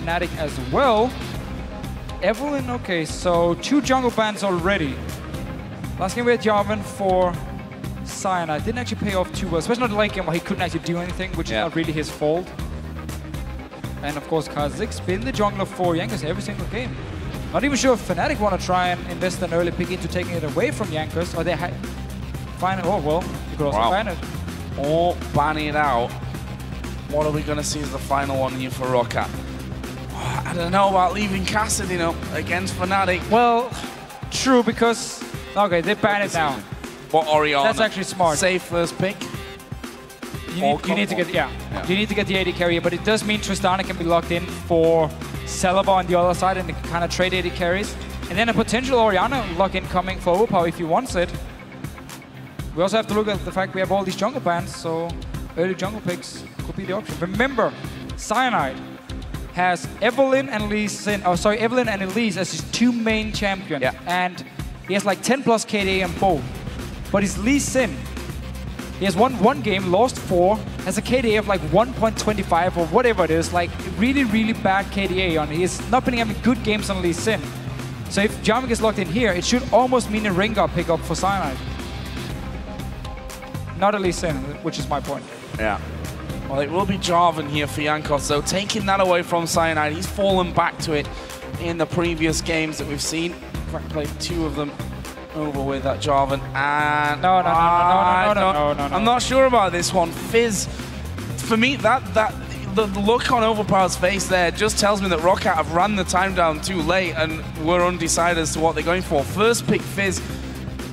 Fnatic as well. Evelyn, okay, so 2 jungle bans already. Last game we had Jarvan for Cyanide. Didn't actually pay off too well, especially not the late game where he couldn't actually do anything, which is not really his fault. And of course, Kha'Zix's been the jungler for Jankos every single game. Not even sure if Fnatic want to try and invest an early pick into taking it away from Jankos, or they find it. Oh well, you could also ban it. Or ban it out. What are we going to see as the final one here for Roccat? I don't know about leaving Cassidy, against Fnatic. Well, true, because okay, they ban it now. But Orianna, that's actually smart. Safe first pick. You need to get you need to get the AD carrier, but it does mean Tristana can be locked in for Celaver on the other side and they can kind of trade AD carries. And then a potential Orianna lock-in coming for Overpow if he wants it. We also have to look at the fact we have all these jungle bans, so early jungle picks could be the option. Remember, Cyanide has Evelyn and Evelyn and Elise as his 2 main champions. Yeah. And he has like 10 plus KDA on both. But his Lee Sin, he has won 1 game, lost 4, has a KDA of like 1.25 or whatever it is, like really, really bad KDA on it. He's not been having good games on Lee Sin. So if Jarvan gets locked in here, it should almost mean a Rengar pickup for Cyanide. Not a Lee Sin, which is my point. Yeah. Well, it will be Jarvan here for Jankos, so taking that away from Cyanide. He's fallen back to it in the previous games that we've seen. In fact, played 2 of them over with that Jarvan. And no. I'm not sure about this one. Fizz, for me, the look on Overpow's face there just tells me that Roccat have run the time down too late and were undecided as to what they're going for. First pick Fizz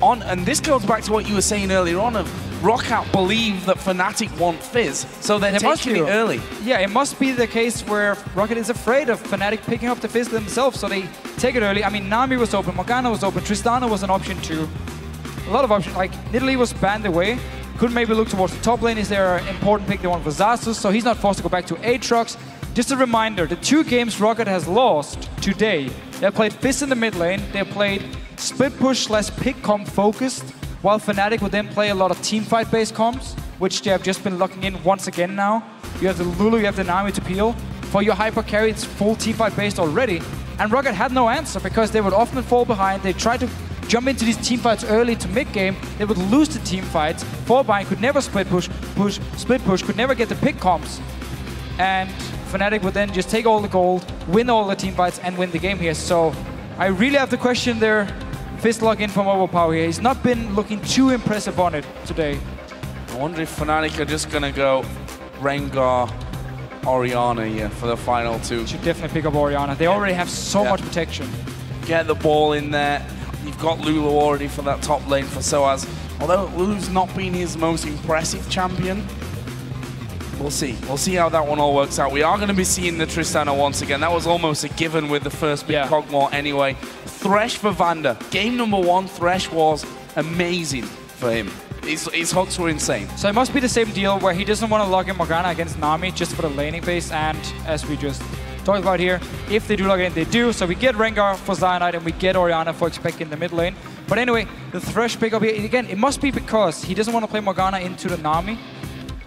on, and this goes back to what you were saying earlier on of Roccat believe that Fnatic want Fizz, so they're taking it early. Yeah, it must be the case where Roccat is afraid of Fnatic picking up the Fizz themselves, so they take it early. I mean, Nami was open, Morgana was open, Tristana was an option too. A lot of options, like Nidalee was banned away. Could maybe look towards the top lane. Is there an important pick they want for Xaxus, so he's not forced to go back to Aatrox. Just a reminder, the 2 games Roccat has lost today, they played Fizz in the mid lane, they played split push / pick comp focused, while Fnatic would then play a lot of teamfight based comps, which they have just been locking in once again now. You have the Lulu, you have the Nami to peel. For your hyper carry, it's full teamfight based already. And Roccat had no answer because they would often fall behind. They tried to jump into these teamfights early to mid-game. They would lose the teamfights, fall behind, could never split push, could never get the pick comps. And Fnatic would then just take all the gold, win all the teamfights, and win the game here. So I really have to question their Fizz lock-in from Overpow here. He's not been looking too impressive on it today. I wonder if Fnatic are just going to go Rengar, Orianna here for the final 2. Should definitely pick up Orianna. They already have so much protection. Get the ball in there. You've got Lulu already for that top lane for sOAZ. Although Lulu's not been his most impressive champion, we'll see. We'll see how that one all works out. We are going to be seeing the Tristana once again. That was almost a given with the first big kog'Maw anyway. Thresh for VandeR. Game number 1, Thresh was amazing for him. His hooks were insane. So it must be the same deal where he doesn't want to log in Morgana against Nami just for the laning phase. And as we just talked about here, if they do log in, they do. So we get Rengar for Cyanide and we get Orianna for xPeke in the mid lane. But anyway, the Thresh pickup here, again, it must be because he doesn't want to play Morgana into the Nami,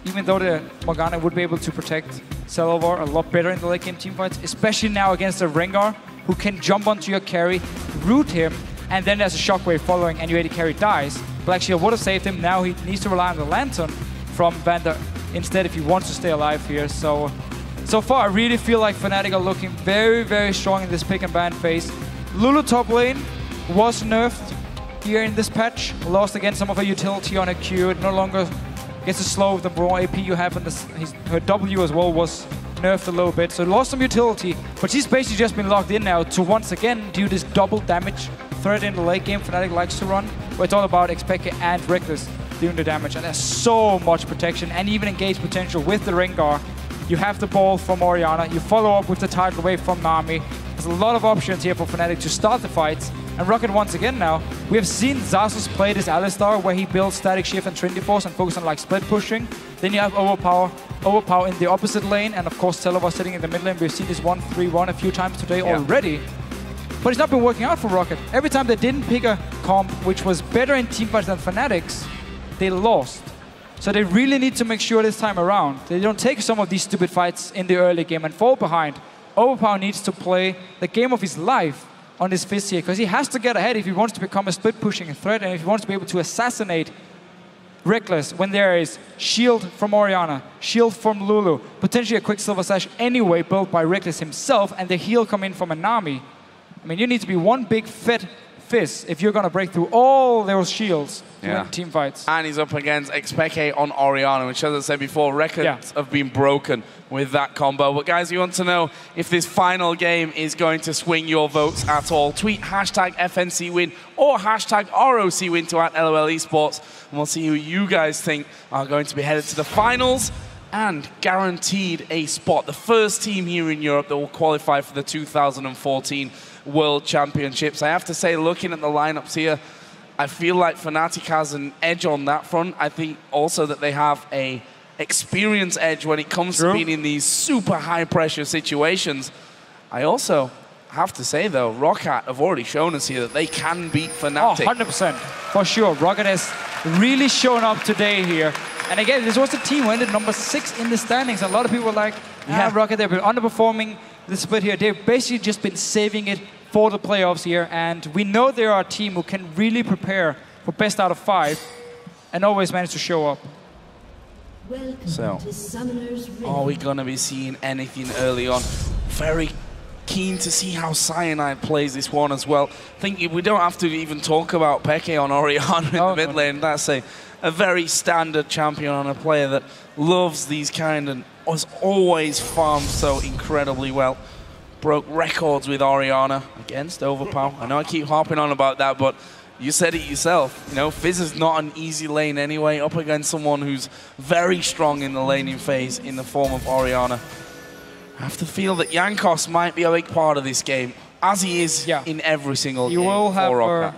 even though the Morgana would be able to protect Celaver a lot better in the late game teamfights, especially now against a Rengar who can jump onto your carry, root him, and then there's a shockwave following and your AD carry dies. But actually, I would have saved him. Now he needs to rely on the Lantern from VandeR instead if he wants to stay alive here. So far, I really feel like Fnatic are looking very, very strong in this pick and ban phase. Lulu top lane was nerfed here in this patch. Lost again some of her utility on her Q. It no longer gets to slow the more AP you have, and her W as well was nerfed a little bit. So lost some utility, but she's basically just been locked in now to once again do this double damage threat in the late game Fnatic likes to run, where it's all about xPeke and Rekkles doing the damage. And there's so much protection and even engage potential with the Rengar. You have the ball from Orianna, you follow up with the tidal wave from Nami. There's a lot of options here for Fnatic to start the fights. And Roccat once again now, we have seen Xaxus play this Alistar where he builds Static Shift and Trinity Force and focus on like split pushing. Then you have Overpow in the opposite lane, and of course Celaver sitting in the mid lane. We've seen this 1-3-1 a few times today already. But it's not been working out for Roccat. Every time they didn't pick a comp which was better in teamfights than Fnatic's, they lost. So they really need to make sure this time around they don't take some of these stupid fights in the early game and fall behind. Overpow needs to play the game of his life on this Fizz here, because he has to get ahead if he wants to become a split-pushing threat, and if he wants to be able to assassinate Rekkles when there is shield from Orianna, shield from Lulu, potentially a quick Silver Slash anyway built by Rekkles himself, and the heal come in from a Nami. I mean, you need to be one big fat Fizz if you're going to break through all those shields to win team fights. And he's up against xPeke on Orianna, which, as I said before, records have been broken with that combo. But guys, you want to know if this final game is going to swing your votes at all, tweet hashtag FNC win or hashtag ROC win to @LOL Esports, and we'll see who you guys think are going to be headed to the finals and guaranteed a spot. The first team here in Europe that will qualify for the 2014 World Championships. I have to say, looking at the lineups here, I feel like Fnatic has an edge on that front. I think also that they have a experience edge when it comes to being in these super high pressure situations. I also have to say though, Roccat have already shown us here that they can beat Fnatic. Oh, 100%, for sure. Roccat has really shown up today here. And again, this was the team who ended number 6 in the standings. A lot of people were like, Roccat, they've been underperforming the split here. They've basically just been saving it for the playoffs here, and we know they are a team who can really prepare for best out of 5 and always manage to show up. So, are we going to be seeing anything early on? Very keen to see how Cyanide plays this one as well. I think we don't have to even talk about Peke on Orianna in the mid lane. That's a very standard champion on a player that loves these kind and has always farmed so incredibly well. Broke records with Orianna against Overpow. I know I keep harping on about that, but you said it yourself. You know, Fizz is not an easy lane anyway, up against someone who's very strong in the laning phase in the form of Orianna. I have to feel that Jankos might be a big part of this game, as he is in every single game will have, for Roccat.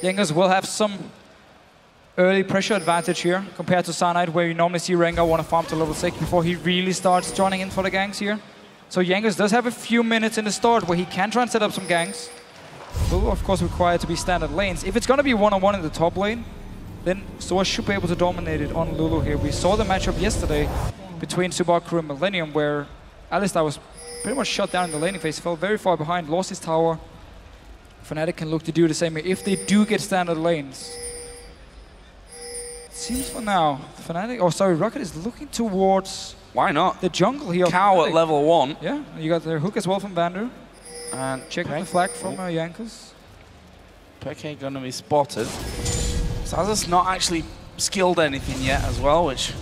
Jankos will have some early pressure advantage here compared to Cyanide, where you normally see Rengar want to farm to level 6 before he really starts joining in for the ganks here. So Jankos does have a few minutes in the start where he can try and set up some ganks. Will, of course, require to be standard lanes. If it's going to be one-on-one in the top lane, then sOAZ should be able to dominate it on Lulu here. We saw the matchup yesterday between Subaru and Millennium, where Alistar was pretty much shut down in the laning phase, fell very far behind, lost his tower. Fnatic can look to do the same here if they do get standard lanes. It seems for now, Fnatic, Roccat is looking towards... Why not? The jungle here. Cow at level 1. Yeah, you got their hook as well from VandeR. And check the flag from Jankos. Peke gonna be spotted. Xaxus not actually skilled anything yet as well, which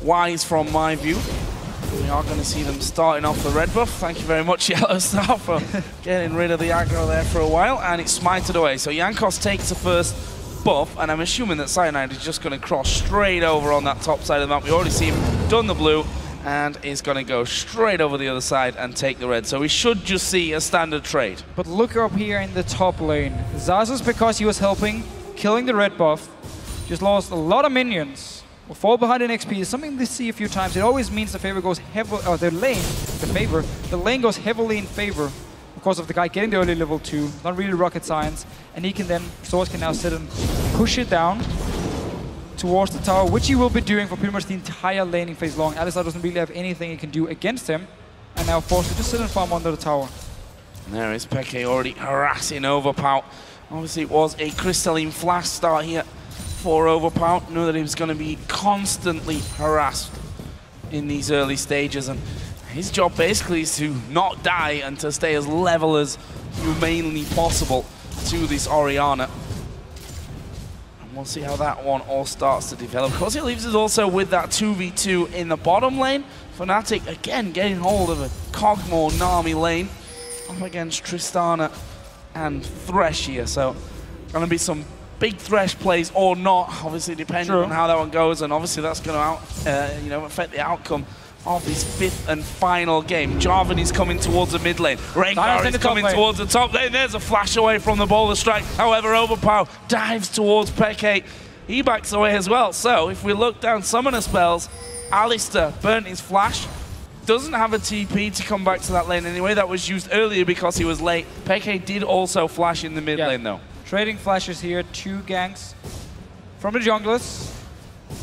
wise from my view. We are going to see them starting off the red buff. Thank you very much, YellOwStaR, for getting rid of the aggro there for a while. And it's smited away. So Jankos takes the first buff, and I'm assuming that Cyanide is just going to cross straight over on that top side of the map. We already see him done the blue, and is going to go straight over the other side and take the red. So we should just see a standard trade. But look up here in the top lane. Xaxus, because he was helping, killing the red buff, just lost a lot of minions. Will fall behind in XP is something they see a few times. It always means the favor goes heavily, or the lane goes heavily in favor because of the guy getting the early level 2. Not really rocket science. And he can then, sOAZ can now sit and push it down towards the tower, which he will be doing for pretty much the entire laning phase long. Alistar doesn't really have anything he can do against him, and now forced to just sit and farm under the tower. And there is Peke already harassing Overpow. Obviously it was a crystalline flash start here for Overpow. Knew that he was going to be constantly harassed in these early stages, and his job basically is to not die and to stay as level as humanly possible to this Orianna. We'll see how that one all starts to develop. Of course, it leaves us also with that 2v2 in the bottom lane. Fnatic, again, getting hold of a kog'Maw Nami lane up against Tristana and Thresh here. So, going to be some big Thresh plays or not, obviously, depending on how that one goes. And obviously, that's going to affect the outcome of this 5th and final game. Jarvan is coming towards the mid lane. Rengar is coming towards the top lane. There's a flash away from the boulder strike. However, Overpow dives towards Peke. He backs away as well. So if we look down summoner spells, Alistar burnt his flash. Doesn't have a TP to come back to that lane anyway. That was used earlier because he was late. Peke did also flash in the mid lane though. Trading flashes here, 2 ganks from the junglers.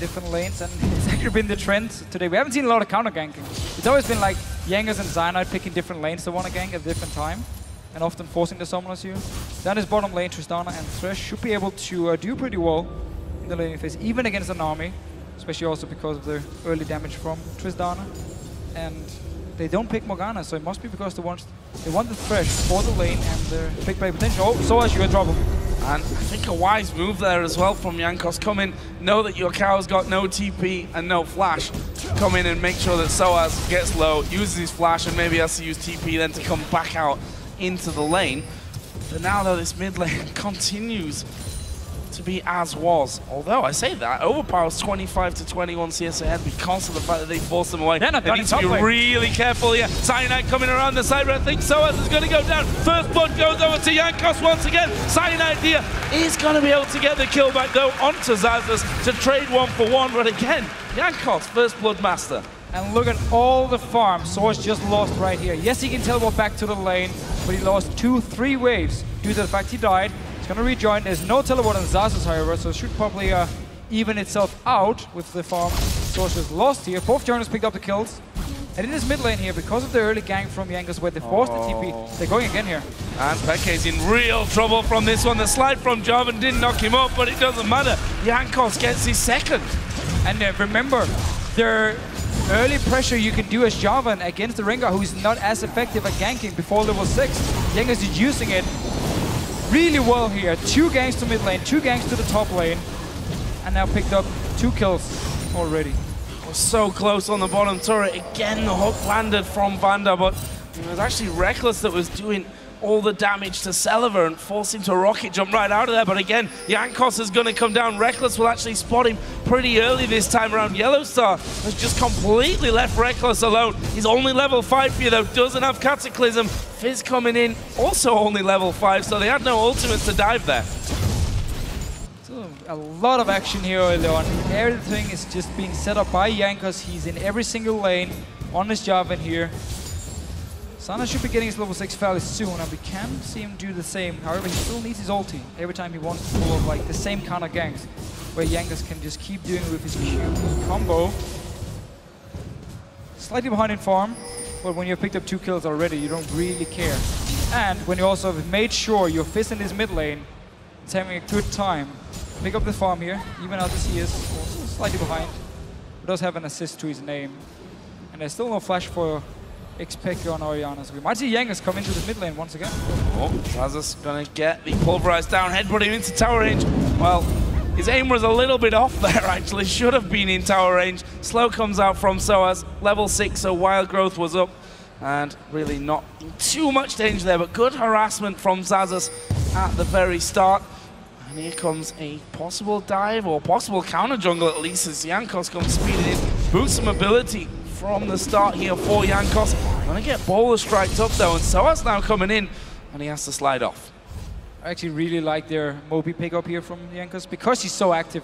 Different lanes, and it's actually been the trend today. We haven't seen a lot of counter ganking. It's always been like Jankos and Cyanide picking different lanes they want to gank at a different time, and often forcing the summoners here. Then his bottom lane, Tristana and Thresh should be able to do pretty well in the laning phase, even against the Nami, especially also because of the early damage from Tristana. And they don't pick Morgana, so it must be because they want the Thresh for the lane and the big play potential. Oh, sOAZ, you're in trouble. And I think a wise move there as well from Jankos. Come in, know that your cow's got no TP and no flash. Come in and make sure that sOAZ gets low, uses his flash, and maybe has to use TP then to come back out into the lane. But now though, this mid lane continues to be as was. Although I say that, Overpow's 25 to 21 CS ahead because of the fact that they forced them away. They need to be really careful here. Cyanide coming around the side, but I think sOAZ is going to go down. First blood goes over to Jankos once again. Cyanide here is going to be able to get the kill back though onto Xaxus to trade 1-for-1. But again, Jankos, first blood master. And look at all the farm sOAZ just lost right here. Yes, he can teleport back to the lane, but he lost 2-3 waves due to the fact he died. It's going to rejoin. There's no teleport on Xaxus, however, so it should probably even itself out with the farm sOAZ just lost here. Both joiners picked up the kills. And in this mid lane here, because of the early gank from Jankos where they forced the TP, they're going again here. And xPeke's in real trouble from this one. The slide from Jarvan didn't knock him up, but it doesn't matter. Jankos gets his second. And remember, their early pressure you can do as Jarvan against the Rengar, who's not as effective at ganking before level 6. Jankos is using it really well here. 2 ganks to mid lane, 2 ganks to the top lane, and now picked up 2 kills already. Was so close on the bottom turret. Again, the hook landed from VandeR, but it was actually Rekkles that was doing all the damage to Celaver and forced him to rocket jump right out of there. But again, Jankos is going to come down. Rekkles will actually spot him pretty early this time around. YellOwStaR has just completely left Rekkles alone. He's only level 5 here though, doesn't have Cataclysm. Fizz coming in, also only level 5, so they had no ultimates to dive there. So a lot of action here early on. Everything is just being set up by Jankos. He's in every single lane on his Jarvan here. Sona should be getting his level 6 fairly soon, and we can see him do the same. However, he still needs his ulti every time he wants to pull off like the same kind of ganks, where Jankos can just keep doing it with his Q combo. Slightly behind in farm, but when you've picked up 2 kills already, you don't really care. And when you also have made sure your Fizz in his mid lane is having a good time, pick up the farm here, even out as he is also slightly behind. He does have an assist to his name, and there's still no flash for xPeke on Orianna, so we might see Jankos come into the mid lane once again. Oh, Xaxus gonna get the pulverized down, headbutting into tower range. Well, his aim was a little bit off there actually, should have been in tower range. Slow comes out from sOAZ, level 6, so wild growth was up. And really not in too much danger there, but good harassment from Xaxus at the very start. And here comes a possible dive, or possible counter jungle at least, as Jankos comes speeding in. Boost some ability from the start here for Jankos. Gonna get bowler striked up though, and sOAZ now coming in, and he has to slide off. I actually really like their Moby pickup here from Jankos because he's so active,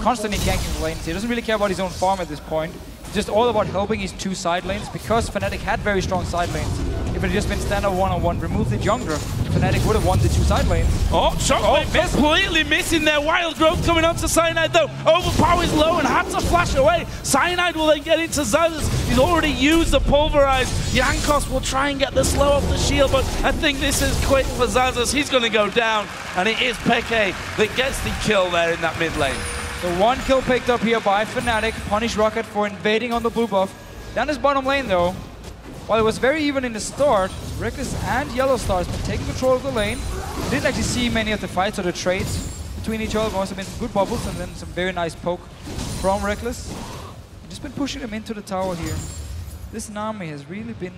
constantly ganking the lanes. He doesn't really care about his own farm at this point. It's just all about helping his 2 side lanes, because Fnatic had very strong side lanes. If it had just been standard one-on-one, remove the jungler, Fnatic would have won the 2 side lanes. Oh, Shockwave completely missing their wild growth coming up to Cyanide though. Overpow is low and had to flash away. Cyanide will then get into Xaxus. He's already used the pulverize. Jankos will try and get the slow off the shield, but I think this is quick for Xaxus. He's going to go down, and it is xPeke that gets the kill there in that mid lane. The 1 kill picked up here by Fnatic, punish Roccat for invading on the blue buff. Down his bottom lane though, while it was very even in the start, Rekkles and YellOwStaR has been taking control of the lane. We didn't actually see many of the fights or the trades between each other. There must have been some good bubbles and then some very nice poke from Rekkles. Just been pushing them into the tower here. This Nami has really been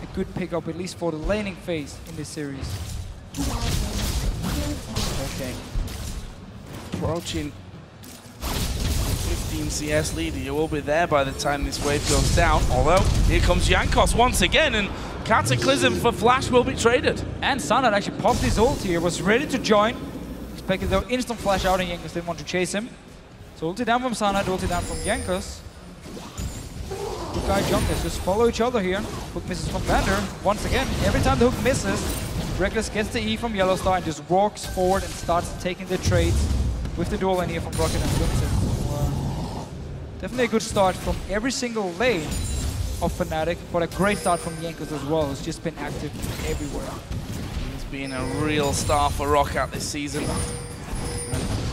a good pickup, at least for the laning phase in this series. Okay. Approaching 15 CS lead. He will be there by the time this wave goes down. Although, here comes Jankos once again, and Cataclysm for Flash will be traded. And Cyanide actually popped his ult here, was ready to join. Expected though, instant flash out, and Jankos didn't want to chase him. So ulti down from Cyanide, ulti down from Jankos. Good guy Jankos just follow each other here. Hook misses from VandeR. Once again, every time the hook misses, Rekkles gets the E from YellOwStaR and just walks forward and starts taking the trades with the dual lane here from Roccat and wins it. So, definitely a good start from every single lane of Fnatic, but a great start from Jankos as well, who's just been active everywhere. He's been a real star for Roccat this season.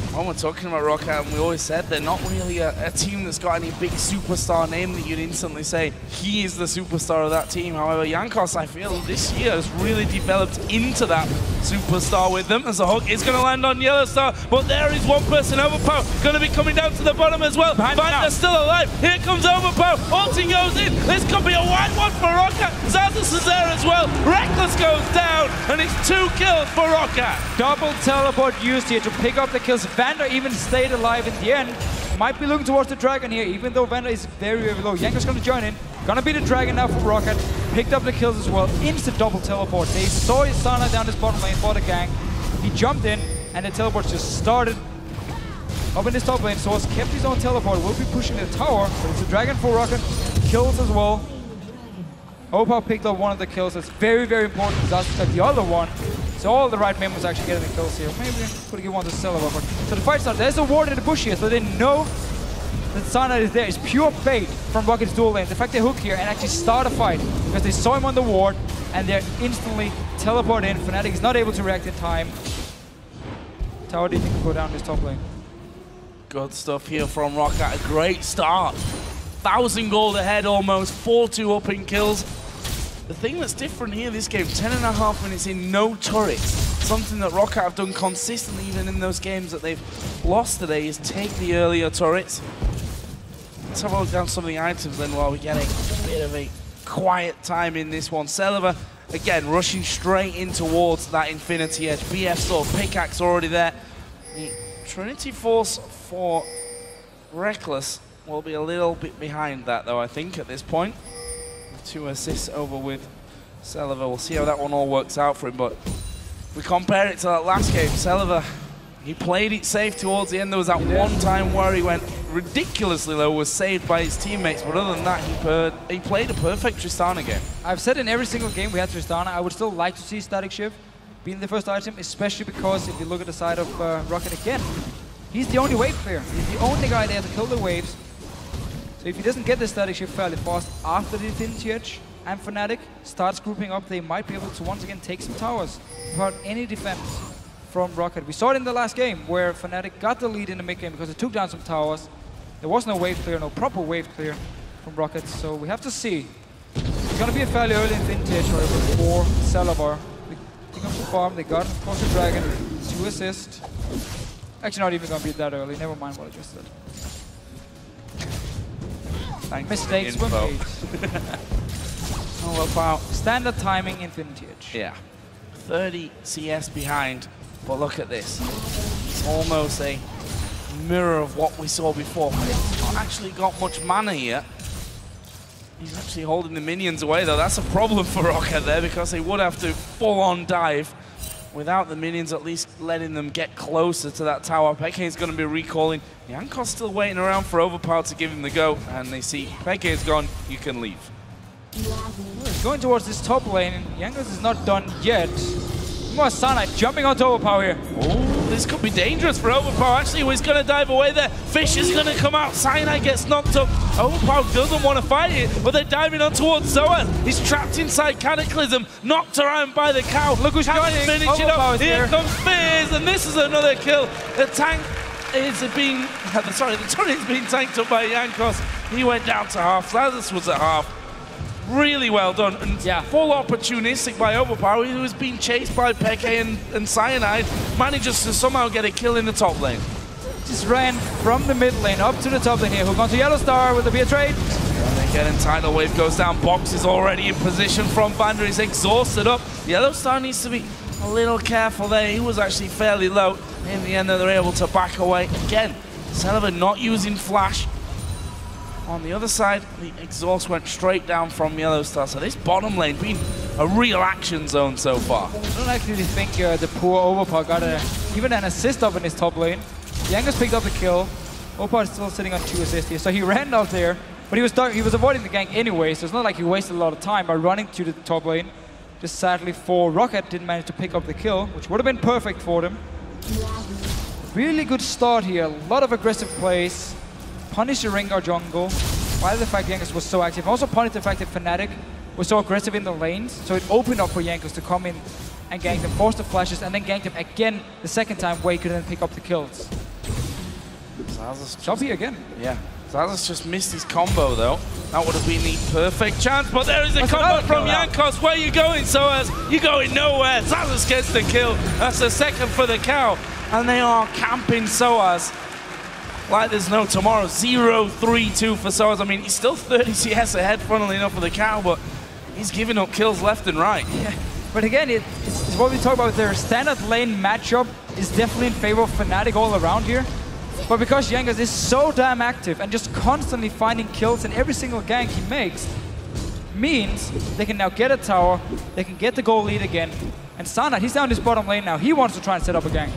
When we're talking about Roccat, and we always said they're not really a team that's got any big superstar name that you'd instantly say he is the superstar of that team. However, Jankos, I feel this year has really developed into that superstar with them. As a hook is going to land on YellOwStaR, but there is one person, Overpow, going to be coming down to the bottom as well. VandeR still alive. Here comes Overpow. Ulti goes in. This could be a wide one for Roccat. Xaxus is there as well. Rekkles goes down, and it's 2 kills for Roccat. Double teleport used here to pick up the kills. VandeR even stayed alive in the end. Might be looking towards the dragon here, even though VandeR is very, very low. Jankos going to join in. Gonna be the dragon now for Roccat. Picked up the kills as well. Instant double teleport. They saw his Sona down this bottom lane for the gank. He jumped in, and the teleport just started up in this top lane. sOAZ kept his own teleport. Will be pushing the tower, but it's a dragon for Roccat. Kills as well. Overpow picked up one of the kills. That's very, very important. Xaxus got the other one. So all the right members actually getting the kills here. Maybe we could give one to Celaver. But so the fight started. There's a ward in the bush here, so they know that Cyanide is there. It's pure bait from Rocket's dual lane. The fact they hook here and actually start a fight because they saw him on the ward and they're instantly teleport in. Fnatic is not able to react in time. Tower defense can go down this top lane. Good stuff here from Roccat. A great start. 1,000 gold ahead almost. 4-2 up in kills. The thing that's different here this game, 10.5 minutes in, no turrets. Something that Roccat have done consistently even in those games that they've lost today is take the earlier turrets. Let's have a look down some of the items then while we get a bit of a quiet time in this one. Celaver, again, rushing straight in towards that Infinity Edge. BF sword, pickaxe already there. The Trinity Force for Rekkles will be a little bit behind that though, I think, at this point. 2 assists over with Celaver. We'll see how that one all works out for him, but if we compare it to that last game, Celaver, he played it safe towards the end. There was that one time where he went ridiculously low, was saved by his teammates, but other than that, he played a perfect Tristana game. I've said in every single game we had Tristana, I would still like to see Static Shift being the first item, especially because if you look at the side of Roccat again, he's the only wave player. He's the only guy there to kill the waves. So if he doesn't get the Static Shift fairly fast after the Infinity Edge and Fnatic starts grouping up, they might be able to once again take some towers without any defense from Roccat. We saw it in the last game where Fnatic got the lead in the mid game because they took down some towers. There was no wave clear, no proper wave clear from Roccat, so we have to see. It's going to be a fairly early Infinity Edge for Celaver. They pick up the farm, they got, of course, the dragon, 2 assists. Actually not even going to be that early, never mind what I just said. Mistakes were made. Oh, wow. Standard timing, Infinity Edge. Yeah. 30 CS behind, but look at this. It's almost a mirror of what we saw before. He's not actually got much mana yet. He's actually holding the minions away, though. That's a problem for Roccat there, because they would have to full-on dive without the minions at least letting them get closer to that tower. Peke is going to be recalling. Jankos still waiting around for Overpow to give him the go, and they see Peke is gone, you can leave. Going towards this top lane, Jankos is not done yet. More Cyanide jumping onto Overpow here. Oh, this could be dangerous for Overpow. Actually, he's going to dive away there. Fish is going to come out. Cyanide gets knocked up. Overpow doesn't want to fight it, but they're diving on towards sOAZ. He's trapped inside Cataclysm, knocked around by the cow. Look who's joining. Finish it up. Here comes Fizz, and this is another kill. The tank is being, the turret is being tanked up by Jankos. He went down to half. Xaxus was at half. Really well done, and full opportunistic by Overpow, who was being chased by Peke and Cyanide, manages to somehow get a kill in the top lane. Just ran from the mid lane up to the top lane here. Hook onto YellOwStaR with a beer trade. And again, tidal wave goes down. Box is already in position from VandeR. He's exhausted up. YellOwStaR needs to be a little careful there. He was actually fairly low. In the end, they're able to back away. Again, Celaver not using flash. On the other side, the exhaust went straight down from YellOwStaR. So this bottom lane been a real action zone so far. I don't actually think the poor Overpow got even an assist up in his top lane. Jankos picked up the kill. Overpow is still sitting on 2 assists here. So he ran out there, but he was avoiding the gank anyway, so it's not like he wasted a lot of time by running to the top lane. Just sadly for Roccat, didn't manage to pick up the kill, which would have been perfect for them. Really good start here. A lot of aggressive plays. Punish the Rengar jungle. why the fact Jankos was so active. Also pointed to the fact that Fnatic was so aggressive in the lanes, so it opened up for Jankos to come in and gank them, force the flashes, and then gank them again the second time where he could then pick up the kills. Choppy again. Yeah. Xaxus just missed his combo though. That would have been the perfect chance, but there is a combo from Jankos. Where are you going, sOAZ? You're going nowhere. Xaxus gets the kill. That's the second for the cow. And they are camping sOAZ like there's no tomorrow. 0-3-2 for sOAZ. I mean, he's still 30 CS ahead, funnily enough, for the cow, but he's giving up kills left and right. Yeah. But again, it's what we talk about. Their standard lane matchup is definitely in favor of Fnatic all around here. But because Jankos is so damn active and just constantly finding kills in every single gank he makes, means they can now get a tower, they can get the goal lead again. And Cyanide, he's down this bottom lane now. He wants to try and set up a gank.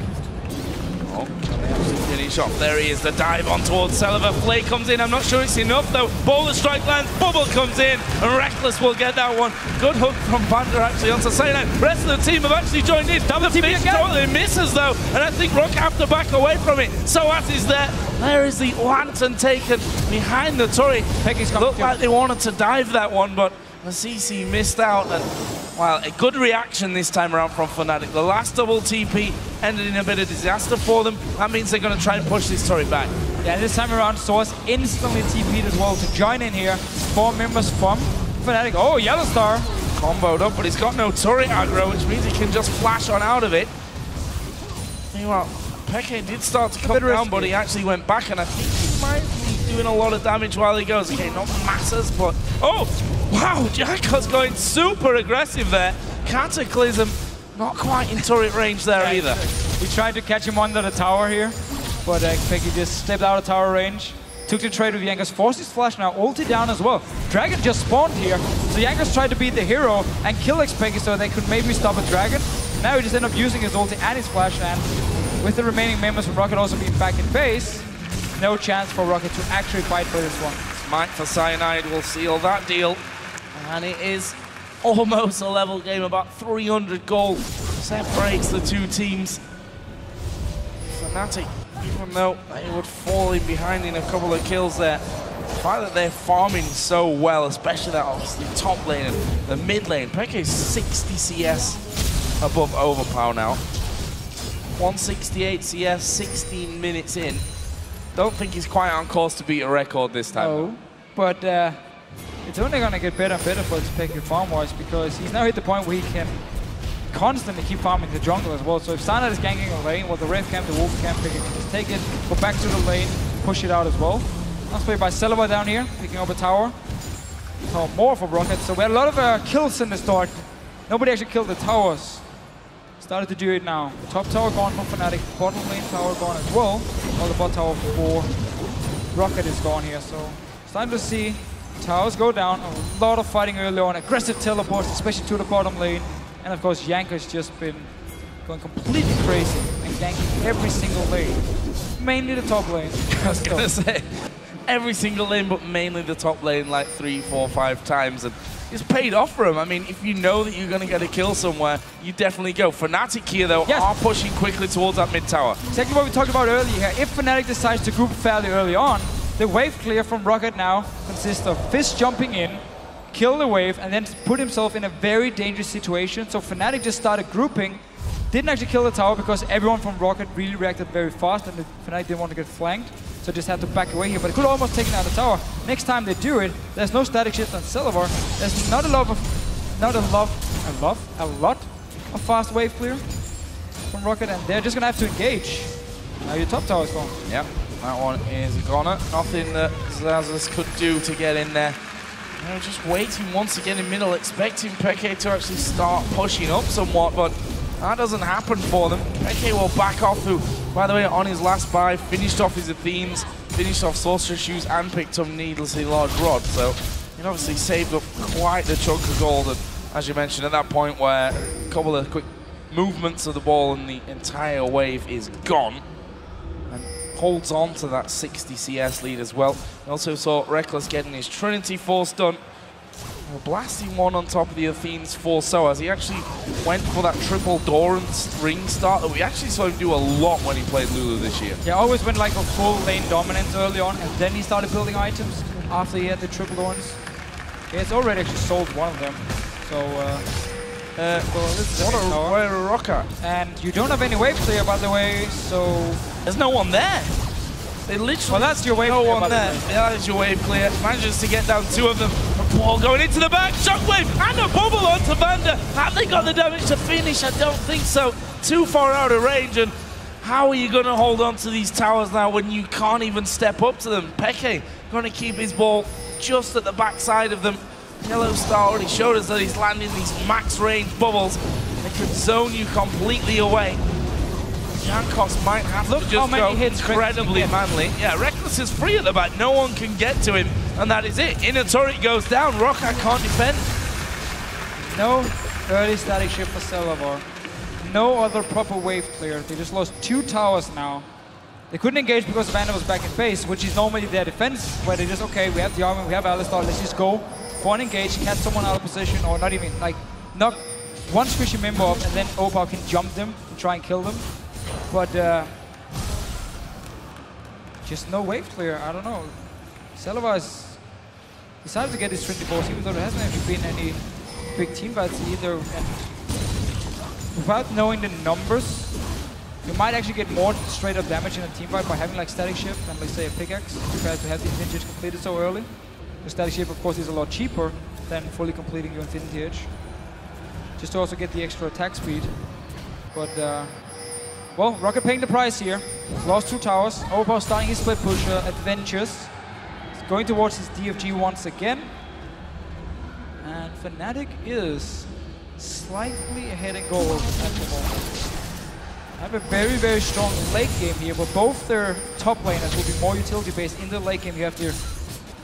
Oh, they have to finish off. There he is, the dive on towards Celaver. Flay comes in. I'm not sure it's enough though. Boulder strike lands, Bubble comes in, and Rekkles will get that one. Good hook from VandeR actually onto Cyanide. The rest of the team have actually joined in. Double TP again. Totally misses though, and I think Roccat have to back away from it. sOAZ is there. There is the lantern taken behind the turret. Looked like they wanted to dive that one, but the CC missed out. And well, a good reaction this time around from Fnatic. The last double TP ended in a bit of disaster for them. That means they're going to try and push this turret back. Yeah, this time around, sOAZ instantly TP'd as well to join in here. 4 members from Fnatic. Oh, YellOwStaR. Comboed up, but he's got no turret aggro, which means he can just flash on out of it. Meanwhile, Peke did start to come down, but he actually went back, and I think he might be doing a lot of damage while he goes. Okay, not masses, but... Oh! Wow, Jankos going super aggressive there. Cataclysm, not quite in turret range there either. We tried to catch him under the tower here, but xPeke just stepped out of tower range. Took the trade with Jankos, forced his flash now, ulted down as well. Dragon just spawned here, so Jankos tried to be the hero and kill xPeke so they could maybe stop a Dragon. Now he just ended up using his ulti and his flash, and with the remaining members from Roccat also being back in base, no chance for Roccat to actually fight for this one. Smite for Cyanide will seal that deal. And it is almost a level game, about 300 gold separates the two teams. Fnatic, even though they would fall in behind in a couple of kills there, the fact that they're farming so well, especially that obviously top lane and the mid lane. Peke is 60 CS above Overpow now. 168 CS, 16 minutes in. Don't think he's quite on course to beat a record this time. No, but it's only going to get better and better for xPeke farm-wise, because he's now hit the point where he can constantly keep farming the jungle as well. So if Cyanide is ganking a lane, well, the Ref camp, the Wolf camp, they can just take it, go back to the lane, push it out as well. Nice play by Celaver down here, picking up a tower. So more for Roccat. So we had a lot of kills in the start. Nobody actually killed the towers. Started to do it now. The top tower gone from Fnatic, bottom lane tower gone as well. While the bot tower for Roccat is gone here. So starting to see towers go down, a lot of fighting early on, aggressive teleports, especially to the bottom lane. And of course, Jankos just been going completely crazy and ganking every single lane. Mainly the top lane. I was going to say, every single lane, but mainly the top lane like 3, 4, 5 times. And it's paid off for him. I mean, if you know that you're going to get a kill somewhere, you definitely go. Fnatic here, though, are pushing quickly towards that mid tower. Exactly what we talked about earlier here. If Fnatic decides to group fairly early on, the wave clear from Roccat now consists of Fizz jumping in, kill the wave, and then put himself in a very dangerous situation. So Fnatic just started grouping, didn't actually kill the tower because everyone from Roccat really reacted very fast, and Fnatic didn't want to get flanked, so just had to back away here. But it could almost take down the tower. Next time they do it, there's no static shift on Celaver. There's not a lot of fast wave clear from Roccat, and they're just gonna have to engage. Now your top tower is gone. Yeah. That one is goner. Nothing that Xaxus could do to get in there. They're just waiting once again in middle, expecting Peke to actually start pushing up somewhat, but that doesn't happen for them. Peke will back off, who, by the way, on his last buy, finished off his Athenes, finished off Sorcerer Shoes, and picked up needlessly large rod. So he obviously saved up quite the chunk of gold. And as you mentioned, at that point where a couple of quick movements of the ball and the entire wave is gone, holds on to that 60 CS lead as well. We also saw Rekkles getting his Trinity Force done. Blasting one on top of the Athenes for sOAZ. He actually went for that triple Doran ring start that we actually saw him do a lot when he played Lulu this year. Yeah, always went like a full lane dominance early on, and then he started building items. after he had the triple ones. Yeah, it's already actually sold one of them. So, well, this is what a Roccat. And you don't have any wave clear, by the way, so... There's no one there. They literally... Well, that's your wave clear, no one there. Yeah, that is your wave clear. Manages to get down 2 of them. A ball going into the back. Shockwave and a bubble onto VandeR. Have they got the damage to finish? I don't think so. Too far out of range. And how are you going to hold on to these towers now when you can't even step up to them? Peke going to keep his ball just at the backside of them. YellOwStaR already showed us that he's landing these max range bubbles. They could zone you completely away. Jankos might have to just go incredibly manly. Yeah, Rekkles is free at the back. No one can get to him, and that is it. Inner turret goes down. Roccat can't defend. No early static shift for Celaver. No other proper wave clear. They just lost 2 towers now. They couldn't engage because VandeR was back in base, which is normally their defense, where they just, okay, we have the armor, we have Alistar, let's just go for an engage, catch someone out of position, or not even, like, knock one squishy member up, and then Overpow can jump them and try and kill them. But just no wave clear. I don't know. Celaver has decided to get his 24s, even though there hasn't actually been any big team fights either. And without knowing the numbers, you might actually get more straight up damage in a team fight by having like static shift and, let's say, a pickaxe compared to have the Infinity Edge completed so early. The static shift, of course, is a lot cheaper than fully completing your Infinity Edge, just to also get the extra attack speed. But well, Roccat paying the price here. Lost 2 towers. Overpow starting his split push adventures. He's going towards his DFG once again. And Fnatic is slightly ahead in gold at the moment. Have a very, very strong late game here, but both their top laners will be more utility-based in the late game. You have their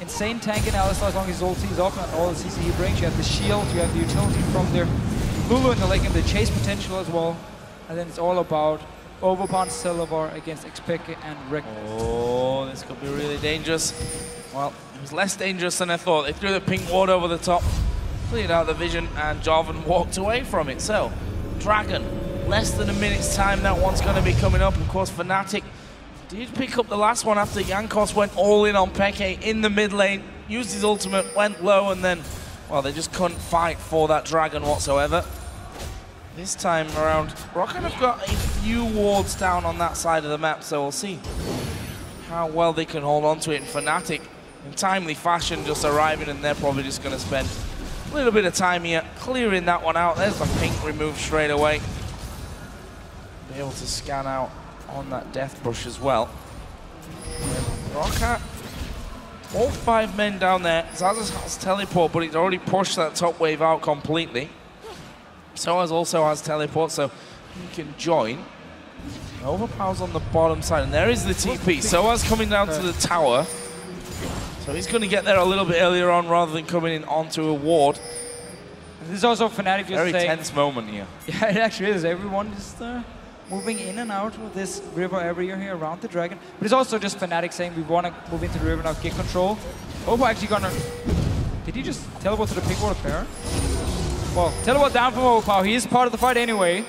insane tank in Alistar as long as his ulti is up and all the CC he brings. You have the shield, you have the utility from their Lulu in the late game, the chase potential as well. And then it's all about Overpow and Celaver against xPeke and Rekkles. Oh, this could be really dangerous. Well, it was less dangerous than I thought. They threw the pink ward over the top, cleared out the vision, and Jarvan walked away from it. So, Dragon, less than a minute's time, that one's going to be coming up. Of course, Fnatic did pick up the last one after Jankos went all in on Peke in the mid lane, used his ultimate, went low, and then, well, they just couldn't fight for that Dragon whatsoever. This time around, Roccat have got a few wards down on that side of the map, so we'll see how well they can hold on to it. And Fnatic, in timely fashion, just arriving, and they're probably just going to spend a little bit of time here clearing that one out. There's the pink removed straight away. Be able to scan out on that death brush as well. Roccat, all 5 men down there. Xaxus has teleport, but he's already pushed that top wave out completely. sOAZ also has teleport, so he can join. Overpow's on the bottom side, and there is the TP. sOAZ coming down to the tower. So he's going to get there a little bit earlier on rather than coming in onto a ward. This is also Fnatic just very saying... tense moment here. Yeah, it actually is. Everyone just moving in and out of this river area here around the Dragon. But it's also just Fnatic saying we want to move into the river now, get control. Overpow actually gonna... Did he just teleport to the pink water pair? Well, teleport down from Overpow. He is part of the fight anyway.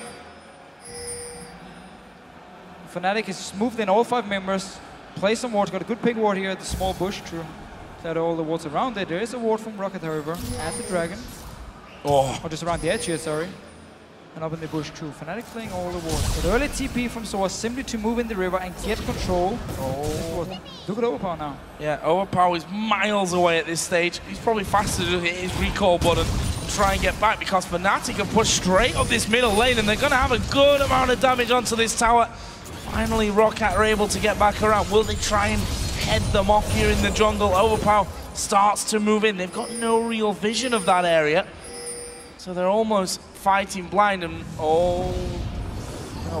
Fnatic has just moved in all 5 members, placed some wards, got a good pink ward here at the small bush to set all the wards around it. There is a ward from Roccat, however, at the Dragon. Oh. Or just around the edge here, sorry. And up in the bush too. Fnatic playing all the wards. But early TP from sOAZ simply to move in the river and get control. Oh. Look at Overpow now. Yeah, Overpow is miles away at this stage. He's probably faster to hit his recall button and try and get back, because Fnatic have pushed straight up this middle lane and they're going to have a good amount of damage onto this tower. Finally, Roccat are able to get back around. Will they try and head them off here in the jungle? Overpow starts to move in. They've got no real vision of that area. So they're almost fighting blind, and no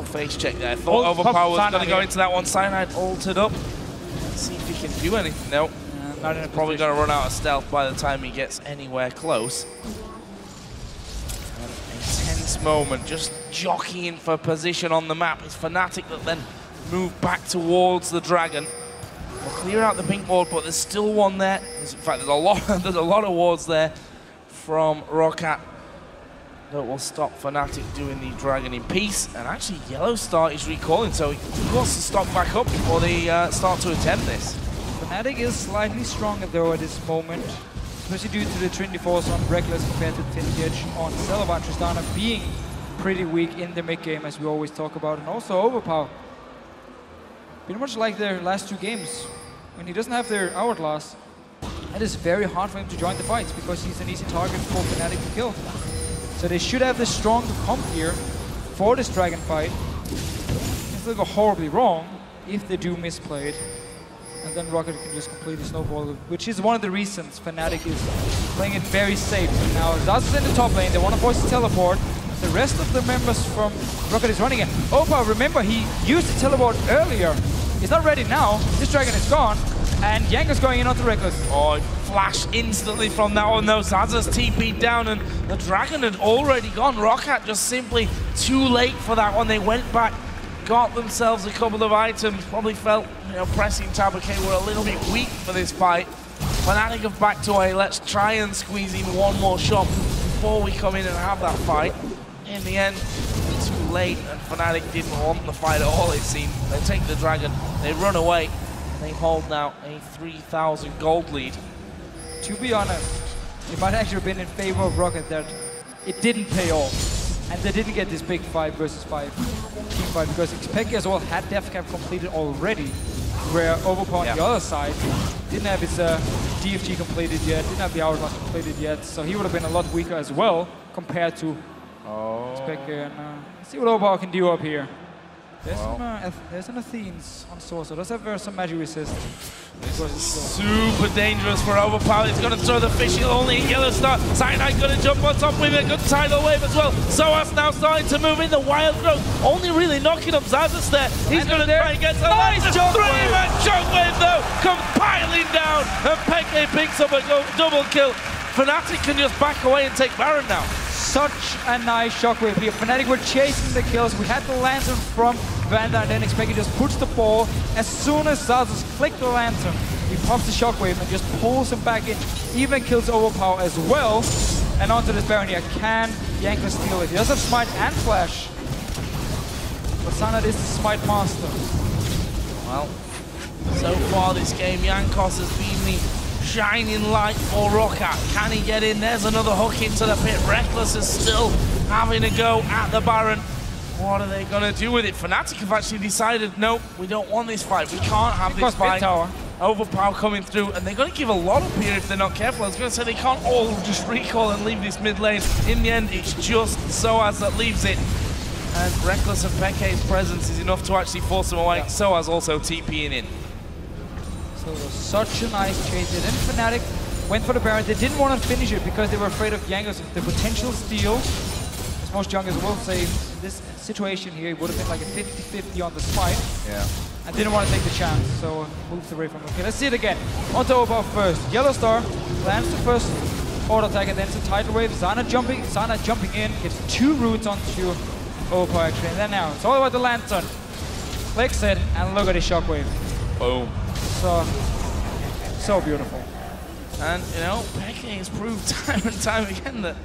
face check there. I thought Overpow was going to go into that one. Cyanide altered up. Let's see if he can do anything. Nope. Not in a probably going to run out of stealth by the time he gets anywhere close. And a tense moment, just jockeying for position on the map. It's Fnatic that then move back towards the Dragon. We'll clear out the pink ward, but there's still one there. In fact, there's a lot of wards there from Roccat that will stop Fnatic doing the Dragon in peace. And actually, YellOwStaR is recalling, so he wants to stock back up before they start to attempt this. Fnatic is slightly stronger though at this moment, especially due to the Trinity Force on Rekkles compared to Vintage on Celaver and Tristana being pretty weak in the mid game, as we always talk about, and also Overpow. Pretty much like their last 2 games. When he doesn't have their Hourglass, it is very hard for him to join the fights because he's an easy target for Fnatic to kill. So they should have the strong to come here for this dragon fight. If they go horribly wrong, if they do misplay it, and then Roccat can just completely snowball it, which is one of the reasons Fnatic is playing it very safe. Now Xaxus in the top lane, they want to force the teleport. The rest of the members from Roccat is running it. Overpow, remember, he used the teleport earlier. He's not ready now. This dragon is gone. And Jankos going in onto Rekkles. Oh, flash instantly from that one though. Xaxus TP'd down and the dragon had already gone. Roccat just simply too late for that one. They went back, got themselves a couple of items. Probably felt, pressing xPeke were a little bit weak for this fight. Fnatic have backed away. Let's try and squeeze in one more shot before we come in and have that fight. In the end, too late, and Fnatic didn't want the fight at all, it seemed. They take the dragon, they run away. They hold now a 3,000 gold lead. To be honest, it might actually have been in favor of Roccat that it didn't pay off. And they didn't get this big 5 versus 5 team fight because xPeke as well had death cap completed already, where Overpow on the other side didn't have his DFG completed yet, didn't have the Hourglass completed yet, so he would have been a lot weaker as well compared to xPeke. And let's see what Overpow can do up here. There's an Athene's on source, so does have some magic resist. This is super dangerous for Overpow. He's going to throw the fish, only YellOwStaR. Cyanide going to jump on top with a good tidal wave as well. sOAZ now starting to move in the wild growth, only really knocking up Xaxus there. He's going to try and get some nice three-man shockwave though, comes piling down, and Peke picks up a double kill. Fnatic can just back away and take Baron now. Such a nice shockwave here. Fnatic were chasing the kills. We had the lantern from VandeR, and then xPeke just puts the ball. As soon as Xaxus clicked the lantern, he pops the shockwave and just pulls him back in. Even kills Overpow as well. And onto this Baron here. Can Jankos steal it? He does have Smite and Flash. But Cyanide is the Smite master. Well, so far this game, Jankos has been the shining light for Roccat. Can he get in? There's another hook into the pit. Rekkles is still having a go at the Baron. What are they going to do with it? Fnatic have actually decided, no, we don't want this fight. We can't have this fight. Overpow coming through, and they're going to give a lot up here if they're not careful. I was going to say they can't all just recall and leave this mid lane. In the end, it's just sOAZ that leaves it. And Rekkles and Peke's presence is enough to actually force them away. sOAZ also TPing in. So it was such a nice chase. And then Fnatic went for the Baron. They didn't want to finish it because they were afraid of Jankos, the potential steal. As most junglers will say, in this situation here, it would have been like a 50-50 on the Smite. Yeah. And didn't want to take the chance, so moved away from it. Okay, let's see it again. Onto Overpow first. YellOwStaR lands the first auto attack, and then it's a tidal wave. Cyanide jumping in, gets 2 roots onto Overpow actually. And then now, it's all about the lantern. Clicks it, and look at the shockwave. Boom. So beautiful. And, Peke has proved time and time again that